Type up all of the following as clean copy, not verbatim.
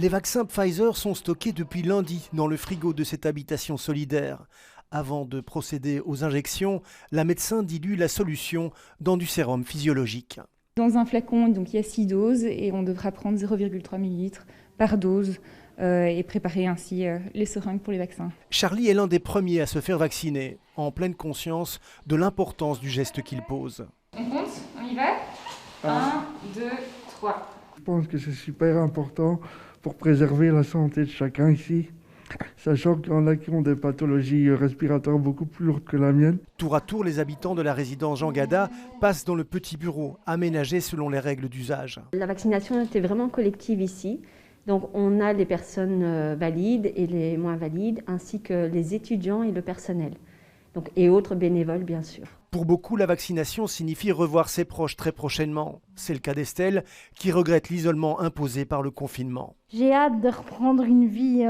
Les vaccins Pfizer sont stockés depuis lundi dans le frigo de cette habitation solidaire. Avant de procéder aux injections, la médecin dilue la solution dans du sérum physiologique. Dans un flacon, donc, il y a 6 doses et on devra prendre 0,3 ml par dose et préparer ainsi les seringues pour les vaccins. Charlie est l'un des premiers à se faire vacciner, en pleine conscience de l'importance du geste qu'il pose. On compte, on y va 1, 2, 3. Je pense que c'est super important pour préserver la santé de chacun ici, sachant qu'il y en a qui ont des pathologies respiratoires beaucoup plus lourdes que la mienne. Tour à tour, les habitants de la résidence Jean Gada passent dans le petit bureau, aménagé selon les règles d'usage. La vaccination était vraiment collective ici. Donc on a les personnes valides et les moins valides, ainsi que les étudiants et le personnel. Donc, et autres bénévoles, bien sûr. Pour beaucoup, la vaccination signifie revoir ses proches très prochainement. C'est le cas d'Estelle, qui regrette l'isolement imposé par le confinement. J'ai hâte de reprendre une vie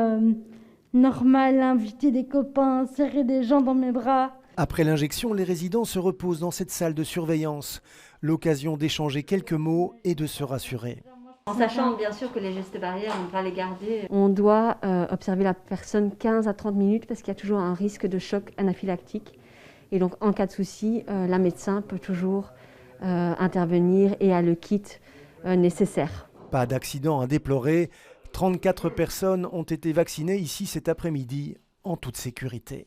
normale, inviter des copains, serrer des gens dans mes bras. Après l'injection, les résidents se reposent dans cette salle de surveillance. L'occasion d'échanger quelques mots et de se rassurer. En sachant bien sûr que les gestes barrières, on va les garder. On doit observer la personne 15 à 30 minutes parce qu'il y a toujours un risque de choc anaphylactique. Et donc en cas de souci, la médecin peut toujours intervenir et a le kit nécessaire. Pas d'accident à déplorer. 34 personnes ont été vaccinées ici cet après-midi en toute sécurité.